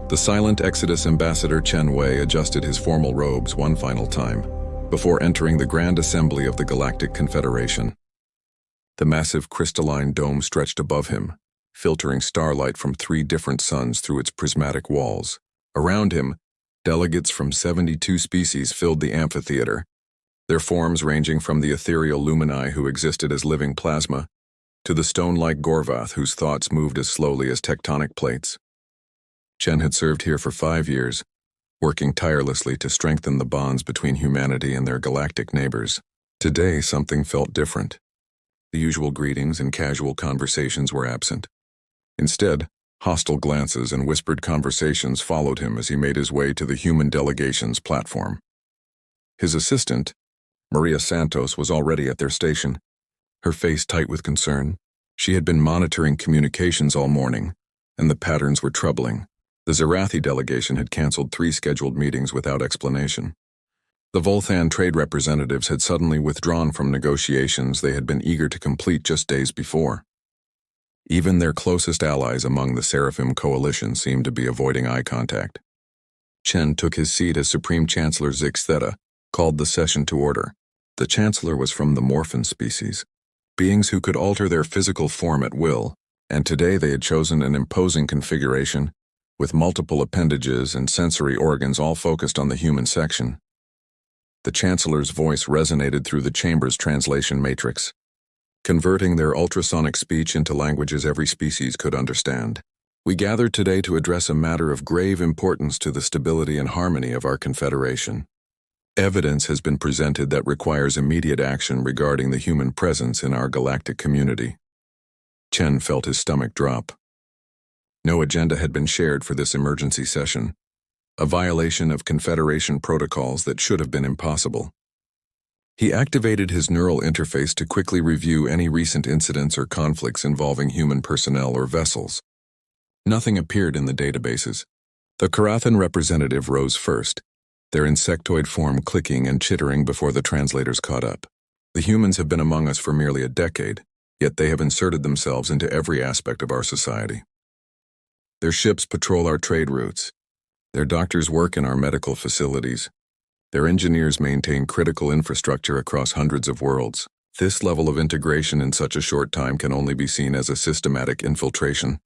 The silent Exodus ambassador Chen Wei adjusted his formal robes one final time, before entering the Grand Assembly of the Galactic Confederation. The massive crystalline dome stretched above him, filtering starlight from 3 different suns through its prismatic walls. Around him, delegates from 72 species filled the amphitheater, their forms ranging from the ethereal lumini who existed as living plasma to the stone-like Gorvath whose thoughts moved as slowly as tectonic plates. Chen had served here for 5 years, working tirelessly to strengthen the bonds between humanity and their galactic neighbors. Today, something felt different. The usual greetings and casual conversations were absent. Instead, hostile glances and whispered conversations followed him as he made his way to the human delegation's platform. His assistant, Maria Santos, was already at their station, her face tight with concern. She had been monitoring communications all morning, and the patterns were troubling. The Zerathi delegation had canceled 3 scheduled meetings without explanation. The Volthan trade representatives had suddenly withdrawn from negotiations they had been eager to complete just days before. Even their closest allies among the Seraphim coalition seemed to be avoiding eye contact. Chen took his seat as Supreme Chancellor Zix Theta called the session to order. The Chancellor was from the Morphin species, beings who could alter their physical form at will, and today they had chosen an imposing configuration with multiple appendages and sensory organs all focused on the human section. The Chancellor's voice resonated through the chamber's translation matrix, converting their ultrasonic speech into languages every species could understand. We gathered today to address a matter of grave importance to the stability and harmony of our Confederation. Evidence has been presented that requires immediate action regarding the human presence in our galactic community. Chen felt his stomach drop. No agenda had been shared for this emergency session, a violation of Confederation protocols that should have been impossible. He activated his neural interface to quickly review any recent incidents or conflicts involving human personnel or vessels. Nothing appeared in the databases. The Karathan representative rose first, their insectoid form clicking and chittering before the translators caught up. The humans have been among us for merely a decade, yet they have inserted themselves into every aspect of our society. Their ships patrol our trade routes. Their doctors work in our medical facilities. Their engineers maintain critical infrastructure across hundreds of worlds. This level of integration in such a short time can only be seen as a systematic infiltration.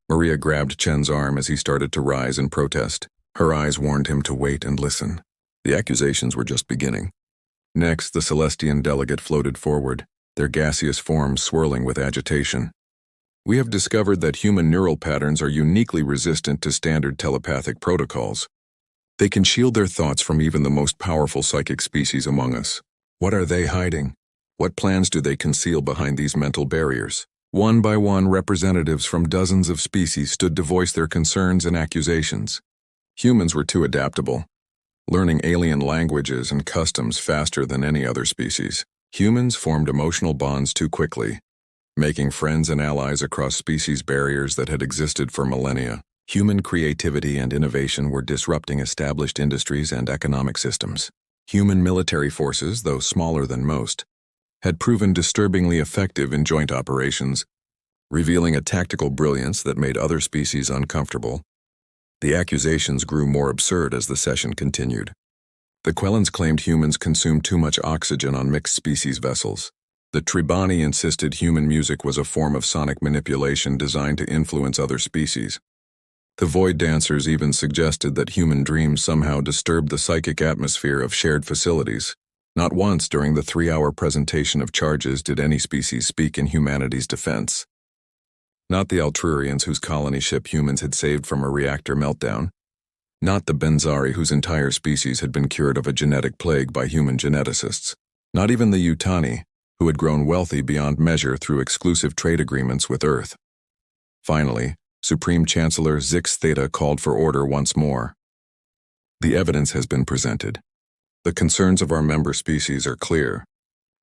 Maria grabbed Chen's arm as he started to rise in protest. Her eyes warned him to wait and listen. The accusations were just beginning. Next, the Celestian delegate floated forward, their gaseous forms swirling with agitation. We have discovered that human neural patterns are uniquely resistant to standard telepathic protocols. They can shield their thoughts from even the most powerful psychic species among us. What are they hiding? What plans do they conceal behind these mental barriers? One by one, representatives from dozens of species stood to voice their concerns and accusations. Humans were too adaptable, learning alien languages and customs faster than any other species. Humans formed emotional bonds too quickly, making friends and allies across species barriers that had existed for millennia. Human creativity and innovation were disrupting established industries and economic systems. Human military forces, though smaller than most, had proven disturbingly effective in joint operations, revealing a tactical brilliance that made other species uncomfortable. The accusations grew more absurd as the session continued. The Quellans claimed humans consumed too much oxygen on mixed-species vessels. The Tribani insisted human music was a form of sonic manipulation designed to influence other species. The Void Dancers even suggested that human dreams somehow disturbed the psychic atmosphere of shared facilities. Not once during the 3-hour presentation of charges did any species speak in humanity's defense. Not the Altrurians whose colony ship humans had saved from a reactor meltdown. Not the Benzari whose entire species had been cured of a genetic plague by human geneticists. Not even the Yutani, who had grown wealthy beyond measure through exclusive trade agreements with Earth. Finally, Supreme Chancellor Zix Theta called for order once more. The evidence has been presented. The concerns of our member species are clear.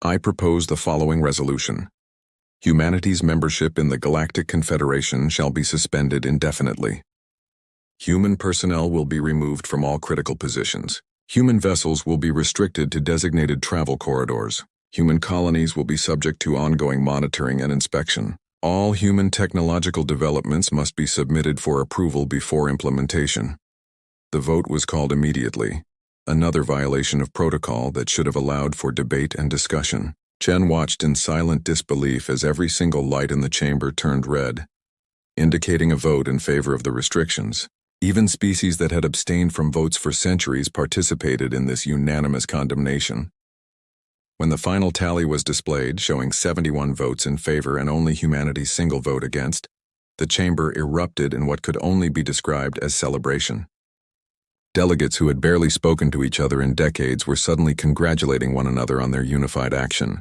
I propose the following resolution. Humanity's membership in the Galactic Confederation shall be suspended indefinitely. Human personnel will be removed from all critical positions. Human vessels will be restricted to designated travel corridors. Human colonies will be subject to ongoing monitoring and inspection. All human technological developments must be submitted for approval before implementation. The vote was called immediately, another violation of protocol that should have allowed for debate and discussion. Chen watched in silent disbelief as every single light in the chamber turned red, indicating a vote in favor of the restrictions. Even species that had abstained from votes for centuries participated in this unanimous condemnation. When the final tally was displayed, showing 71 votes in favor and only humanity's single vote against, the chamber erupted in what could only be described as celebration. Delegates who had barely spoken to each other in decades were suddenly congratulating one another on their unified action.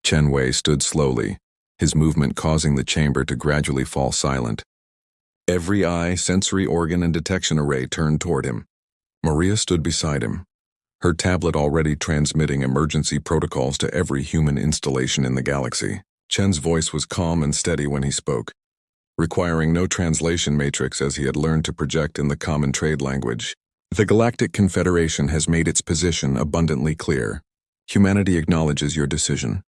Chen Wei stood slowly, his movement causing the chamber to gradually fall silent. Every eye, sensory organ, and detection array turned toward him. Maria stood beside him, her tablet already transmitting emergency protocols to every human installation in the galaxy. Chen's voice was calm and steady when he spoke, requiring no translation matrix as he had learned to project in the common trade language. The Galactic Confederation has made its position abundantly clear. Humanity acknowledges your decision.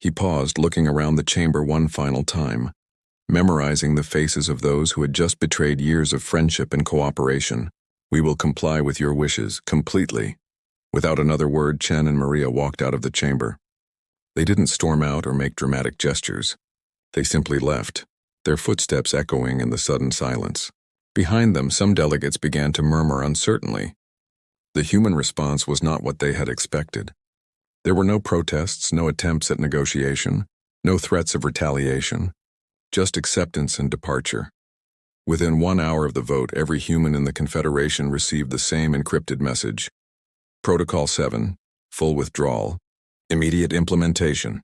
He paused, looking around the chamber one final time, memorizing the faces of those who had just betrayed years of friendship and cooperation. We will comply with your wishes, completely. Without another word, Chen and Maria walked out of the chamber. They didn't storm out or make dramatic gestures. They simply left, their footsteps echoing in the sudden silence. Behind them, some delegates began to murmur uncertainly. The human response was not what they had expected. There were no protests, no attempts at negotiation, no threats of retaliation, just acceptance and departure. Within 1 hour of the vote, every human in the Confederation received the same encrypted message. Protocol 7, full withdrawal, immediate implementation.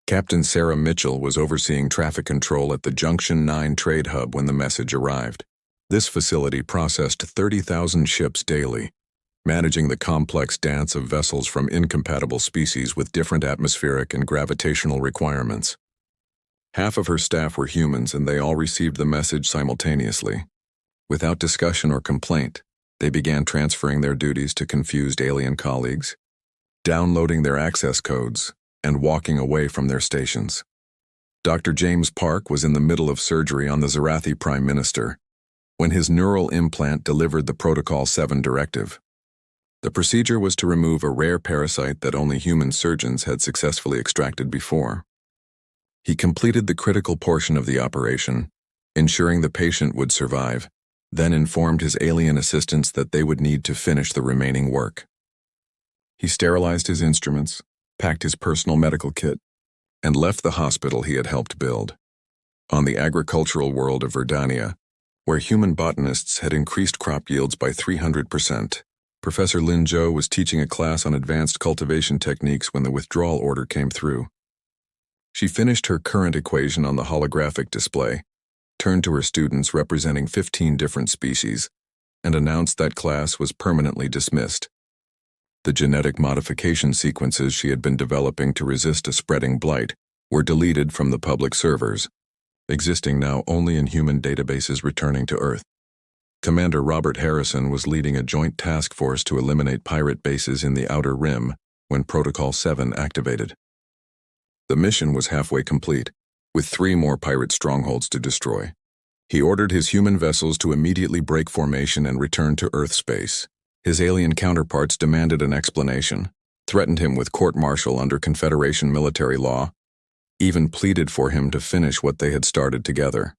Captain Sarah Mitchell was overseeing traffic control at the Junction 9 trade hub when the message arrived. This facility processed 30,000 ships daily, managing the complex dance of vessels from incompatible species with different atmospheric and gravitational requirements. Half of her staff were humans, and they all received the message simultaneously. Without discussion or complaint, they began transferring their duties to confused alien colleagues, downloading their access codes, and walking away from their stations. Dr. James Park was in the middle of surgery on the Zarathi Prime Minister when his neural implant delivered the Protocol 7 directive. The procedure was to remove a rare parasite that only human surgeons had successfully extracted before. He completed the critical portion of the operation, ensuring the patient would survive, then informed his alien assistants that they would need to finish the remaining work. He sterilized his instruments, packed his personal medical kit, and left the hospital he had helped build. On the agricultural world of Verdania, where human botanists had increased crop yields by 300%, Professor Lin Zhou was teaching a class on advanced cultivation techniques when the withdrawal order came through. She finished her current equation on the holographic display, turned to her students representing 15 different species, and announced that class was permanently dismissed. The genetic modification sequences she had been developing to resist a spreading blight were deleted from the public servers, existing now only in human databases returning to Earth. Commander Robert Harrison was leading a joint task force to eliminate pirate bases in the Outer Rim when Protocol 7 activated. The mission was halfway complete, with 3 more pirate strongholds to destroy. He ordered his human vessels to immediately break formation and return to Earth space. His alien counterparts demanded an explanation, threatened him with court-martial under Confederation military law, even pleaded for him to finish what they had started together.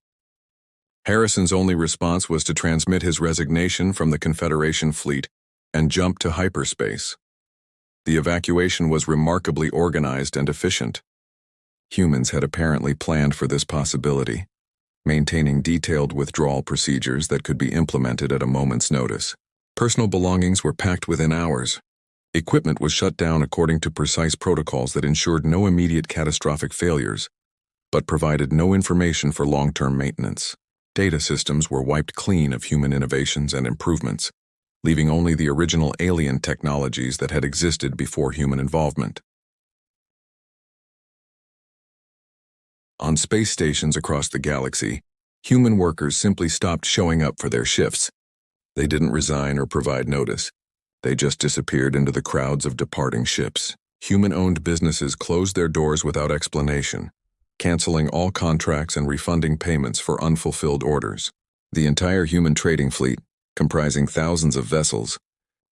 Harrison's only response was to transmit his resignation from the Confederation fleet and jump to hyperspace. The evacuation was remarkably organized and efficient. Humans had apparently planned for this possibility, maintaining detailed withdrawal procedures that could be implemented at a moment's notice. Personal belongings were packed within hours. Equipment was shut down according to precise protocols that ensured no immediate catastrophic failures, but provided no information for long-term maintenance. Data systems were wiped clean of human innovations and improvements, leaving only the original alien technologies that had existed before human involvement. On space stations across the galaxy, human workers simply stopped showing up for their shifts. They didn't resign or provide notice. They just disappeared into the crowds of departing ships. Human-owned businesses closed their doors without explanation. canceling all contracts and refunding payments for unfulfilled orders. The entire human trading fleet, comprising thousands of vessels,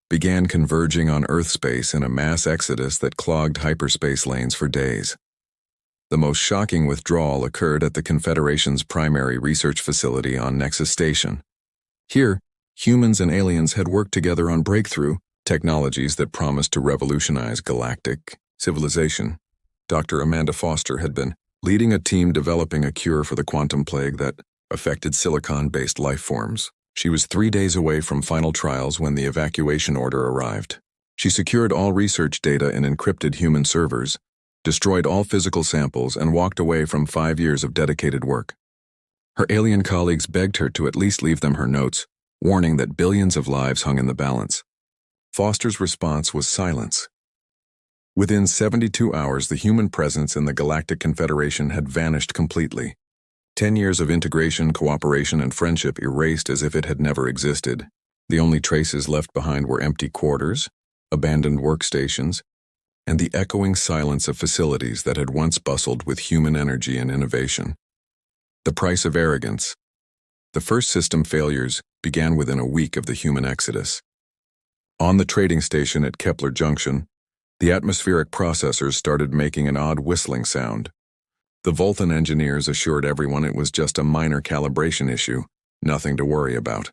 began converging on Earth space in a mass exodus that clogged hyperspace lanes for days. The most shocking withdrawal occurred at the Confederation's primary research facility on Nexus Station. Here, humans and aliens had worked together on breakthrough technologies that promised to revolutionize galactic civilization. Dr. Amanda Foster had been leading a team developing a cure for the quantum plague that affected silicon-based life forms. She was 3 days away from final trials when the evacuation order arrived. She secured all research data in encrypted human servers, destroyed all physical samples, and walked away from 5 years of dedicated work. Her alien colleagues begged her to at least leave them her notes, warning that billions of lives hung in the balance. Foster's response was silence. Within 72 hours, the human presence in the Galactic Confederation had vanished completely. 10 years of integration, cooperation, and friendship erased as if it had never existed. The only traces left behind were empty quarters, abandoned workstations, and the echoing silence of facilities that had once bustled with human energy and innovation. The price of arrogance. The first system failures began within a week of the human exodus. On the trading station at Kepler Junction, the atmospheric processors started making an odd whistling sound. The Vulcan engineers assured everyone it was just a minor calibration issue, nothing to worry about.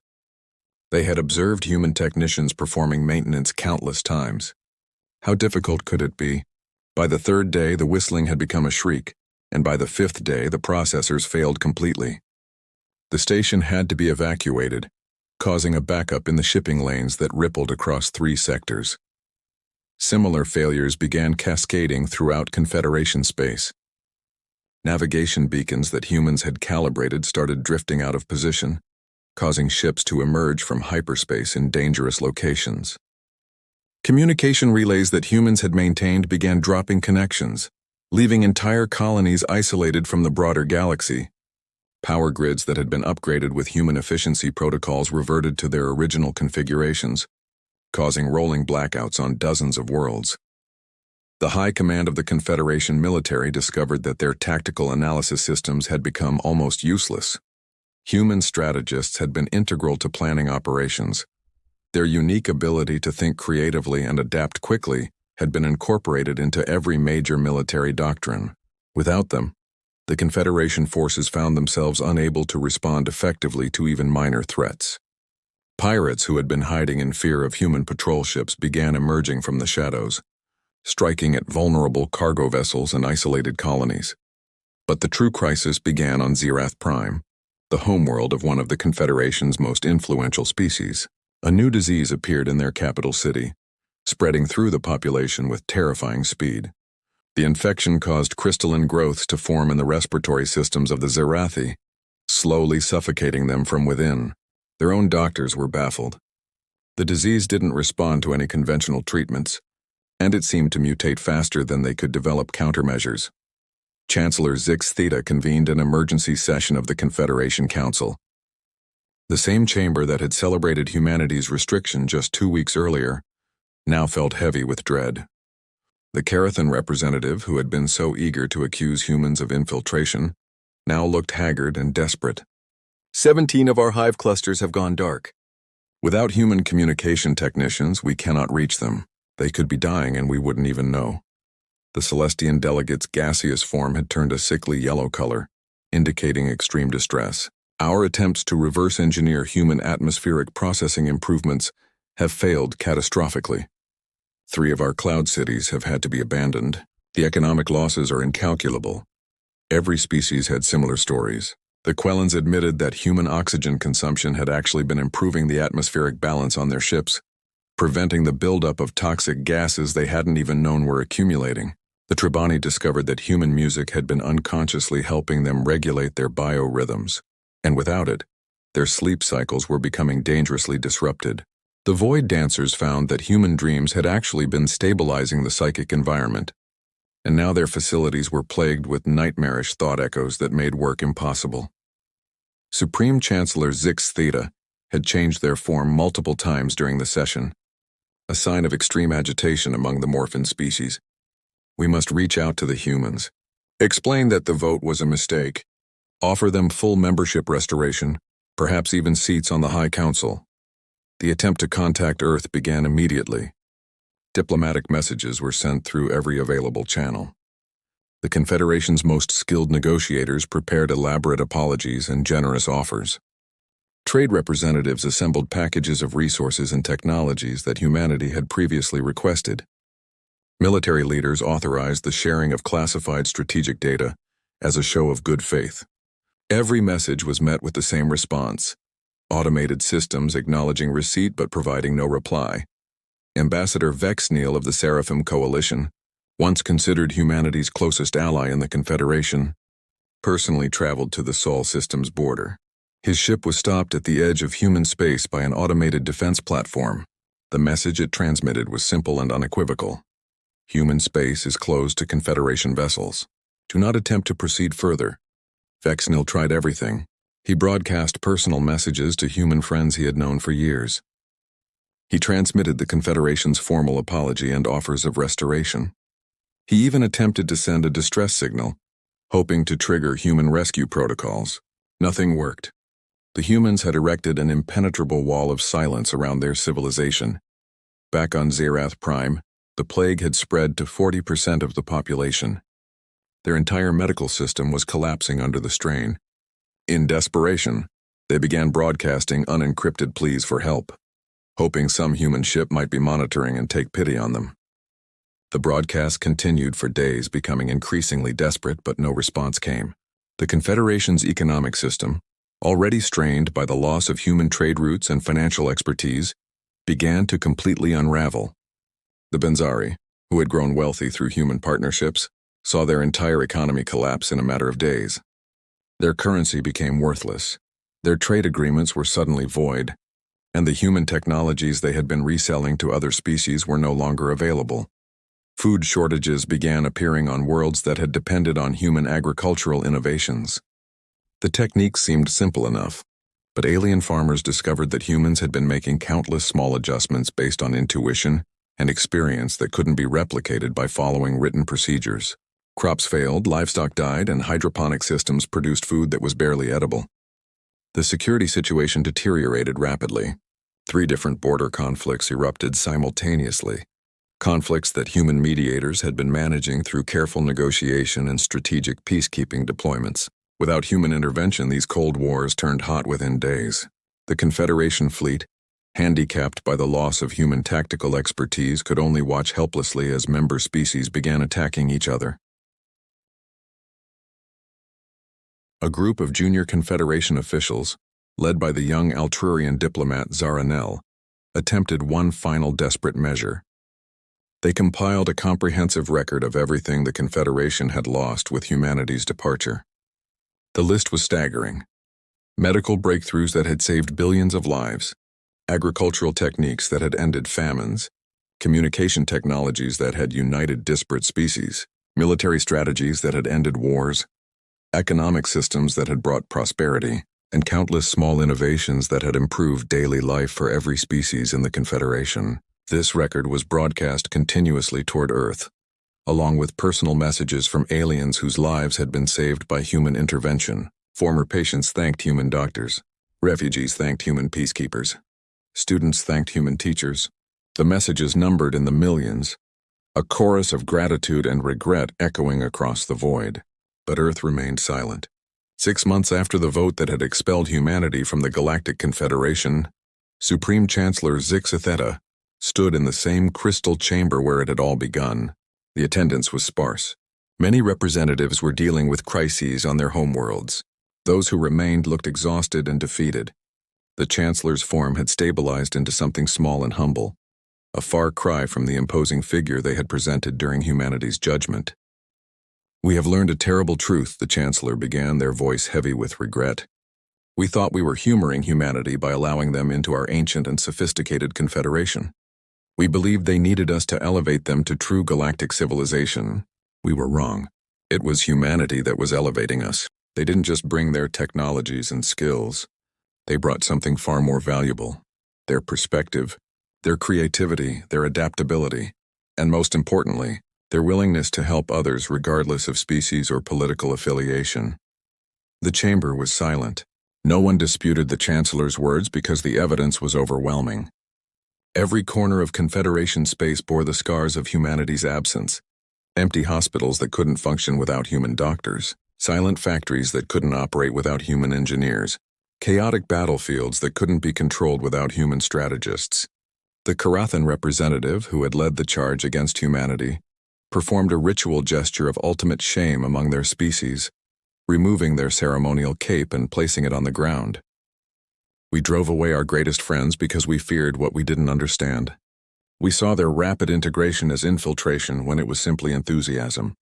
They had observed human technicians performing maintenance countless times. How difficult could it be? By the third day, the whistling had become a shriek, and by the fifth day, the processors failed completely. The station had to be evacuated, causing a backup in the shipping lanes that rippled across 3 sectors. Similar failures began cascading throughout Confederation space. Navigation beacons that humans had calibrated started drifting out of position, causing ships to emerge from hyperspace in dangerous locations. Communication relays that humans had maintained began dropping connections, leaving entire colonies isolated from the broader galaxy. Power grids that had been upgraded with human efficiency protocols reverted to their original configurations, causing rolling blackouts on dozens of worlds. The high command of the Confederation military discovered that their tactical analysis systems had become almost useless. Human strategists had been integral to planning operations. Their unique ability to think creatively and adapt quickly had been incorporated into every major military doctrine. Without them, the Confederation forces found themselves unable to respond effectively to even minor threats. Pirates who had been hiding in fear of human patrol ships began emerging from the shadows, striking at vulnerable cargo vessels and isolated colonies. But the true crisis began on Zerath Prime, the homeworld of one of the Confederation's most influential species. A new disease appeared in their capital city, spreading through the population with terrifying speed. The infection caused crystalline growths to form in the respiratory systems of the Zerathi, slowly suffocating them from within. Their own doctors were baffled. The disease didn't respond to any conventional treatments, and it seemed to mutate faster than they could develop countermeasures. Chancellor Zix Theta convened an emergency session of the Confederation Council. The same chamber that had celebrated humanity's restriction just 2 weeks earlier now felt heavy with dread. The Carathan representative, who had been so eager to accuse humans of infiltration, now looked haggard and desperate. 17 of our hive clusters have gone dark. Without human communication technicians, we cannot reach them. They could be dying and we wouldn't even know. The Celestian delegate's gaseous form had turned a sickly yellow color, indicating extreme distress. Our attempts to reverse engineer human atmospheric processing improvements have failed catastrophically. 3 of our cloud cities have had to be abandoned. The economic losses are incalculable. Every species had similar stories. The Quellans admitted that human oxygen consumption had actually been improving the atmospheric balance on their ships, preventing the buildup of toxic gases they hadn't even known were accumulating. The Tribani discovered that human music had been unconsciously helping them regulate their biorhythms, and without it, their sleep cycles were becoming dangerously disrupted. The Void Dancers found that human dreams had actually been stabilizing the psychic environment, and now their facilities were plagued with nightmarish thought echoes that made work impossible. Supreme Chancellor Zix Theta had changed their form multiple times during the session, a sign of extreme agitation among the morphin species. We must reach out to the humans. Explain that the vote was a mistake. Offer them full membership restoration, perhaps even seats on the High Council. The attempt to contact Earth began immediately. Diplomatic messages were sent through every available channel. The Confederation's most skilled negotiators prepared elaborate apologies and generous offers. Trade representatives assembled packages of resources and technologies that humanity had previously requested. Military leaders authorized the sharing of classified strategic data as a show of good faith. Every message was met with the same response: automated systems acknowledging receipt but providing no reply. Ambassador Vexneal of the Seraphim Coalition, once considered humanity's closest ally in the Confederation, personally traveled to the Sol System's border. His ship was stopped at the edge of human space by an automated defense platform. The message it transmitted was simple and unequivocal. Human space is closed to Confederation vessels. Do not attempt to proceed further. Vexneal tried everything. He broadcast personal messages to human friends he had known for years. He transmitted the Confederation's formal apology and offers of restoration. He even attempted to send a distress signal, hoping to trigger human rescue protocols. Nothing worked. The humans had erected an impenetrable wall of silence around their civilization. Back on Zerath Prime, the plague had spread to 40% of the population. Their entire medical system was collapsing under the strain. In desperation, they began broadcasting unencrypted pleas for help, hoping some human ship might be monitoring and take pity on them. The broadcast continued for days, becoming increasingly desperate, but no response came. The Confederation's economic system, already strained by the loss of human trade routes and financial expertise, began to completely unravel. The Benzari, who had grown wealthy through human partnerships, saw their entire economy collapse in a matter of days. Their currency became worthless. Their trade agreements were suddenly void, and the human technologies they had been reselling to other species were no longer available. Food shortages began appearing on worlds that had depended on human agricultural innovations. The techniques seemed simple enough, but alien farmers discovered that humans had been making countless small adjustments based on intuition and experience that couldn't be replicated by following written procedures. Crops failed, livestock died, and hydroponic systems produced food that was barely edible. The security situation deteriorated rapidly. 3 different border conflicts erupted simultaneously. Conflicts that human mediators had been managing through careful negotiation and strategic peacekeeping deployments. Without human intervention, these Cold Wars turned hot within days. The Confederation fleet, handicapped by the loss of human tactical expertise, could only watch helplessly as member species began attacking each other. A group of junior Confederation officials, led by the young Altrurian diplomat Zaranel, attempted one final desperate measure. They compiled a comprehensive record of everything the Confederation had lost with humanity's departure. The list was staggering. Medical breakthroughs that had saved billions of lives, agricultural techniques that had ended famines, communication technologies that had united disparate species, military strategies that had ended wars, economic systems that had brought prosperity, and countless small innovations that had improved daily life for every species in the Confederation. This record was broadcast continuously toward Earth, along with personal messages from aliens whose lives had been saved by human intervention. Former patients thanked human doctors. Refugees thanked human peacekeepers. Students thanked human teachers. The messages numbered in the millions, a chorus of gratitude and regret echoing across the void. But Earth remained silent. 6 months after the vote that had expelled humanity from the Galactic Confederation, Supreme Chancellor Zixatheta stood in the same crystal chamber where it had all begun. The attendance was sparse. Many representatives were dealing with crises on their homeworlds. Those who remained looked exhausted and defeated. The Chancellor's form had stabilized into something small and humble, a far cry from the imposing figure they had presented during humanity's judgment. "We have learned a terrible truth," the Chancellor began, their voice heavy with regret. "We thought we were humoring humanity by allowing them into our ancient and sophisticated confederation. We believed they needed us to elevate them to true galactic civilization. We were wrong. It was humanity that was elevating us. They didn't just bring their technologies and skills. They brought something far more valuable: their perspective, their creativity, their adaptability, and most importantly, their willingness to help others regardless of species or political affiliation. The chamber was silent. No one disputed the Chancellor's words because the evidence was overwhelming. Every corner of Confederation space bore the scars of humanity's absence. Empty hospitals that couldn't function without human doctors, silent factories that couldn't operate without human engineers, chaotic battlefields that couldn't be controlled without human strategists. The Karathan representative, who had led the charge against humanity, performed a ritual gesture of ultimate shame among their species, removing their ceremonial cape and placing it on the ground. We drove away our greatest friends because we feared what we didn't understand. We saw their rapid integration as infiltration when it was simply enthusiasm.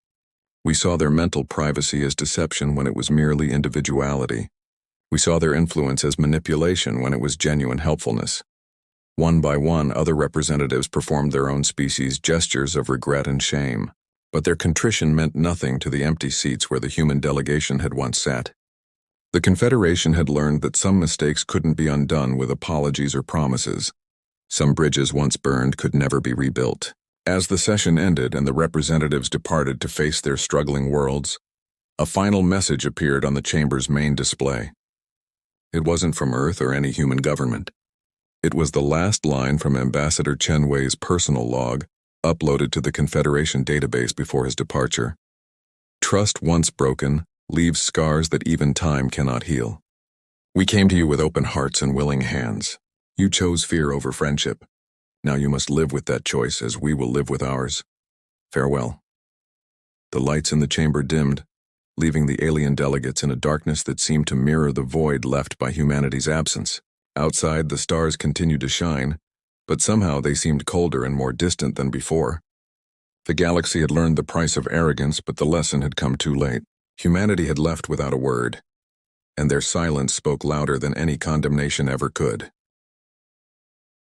We saw their mental privacy as deception when it was merely individuality. We saw their influence as manipulation when it was genuine helpfulness. One by one, other representatives performed their own species' gestures of regret and shame, but their contrition meant nothing to the empty seats where the human delegation had once sat. The Confederation had learned that some mistakes couldn't be undone with apologies or promises. Some bridges once burned could never be rebuilt. As the session ended and the representatives departed to face their struggling worlds, a final message appeared on the chamber's main display. It wasn't from Earth or any human government. It was the last line from Ambassador Chen Wei's personal log, uploaded to the Confederation database before his departure. Trust once broken leaves scars that even time cannot heal. We came to you with open hearts and willing hands. You chose fear over friendship. Now you must live with that choice as we will live with ours. Farewell. The lights in the chamber dimmed, leaving the alien delegates in a darkness that seemed to mirror the void left by humanity's absence. Outside, the stars continued to shine, but somehow they seemed colder and more distant than before. The galaxy had learned the price of arrogance, but the lesson had come too late. Humanity had left without a word, and their silence spoke louder than any condemnation ever could.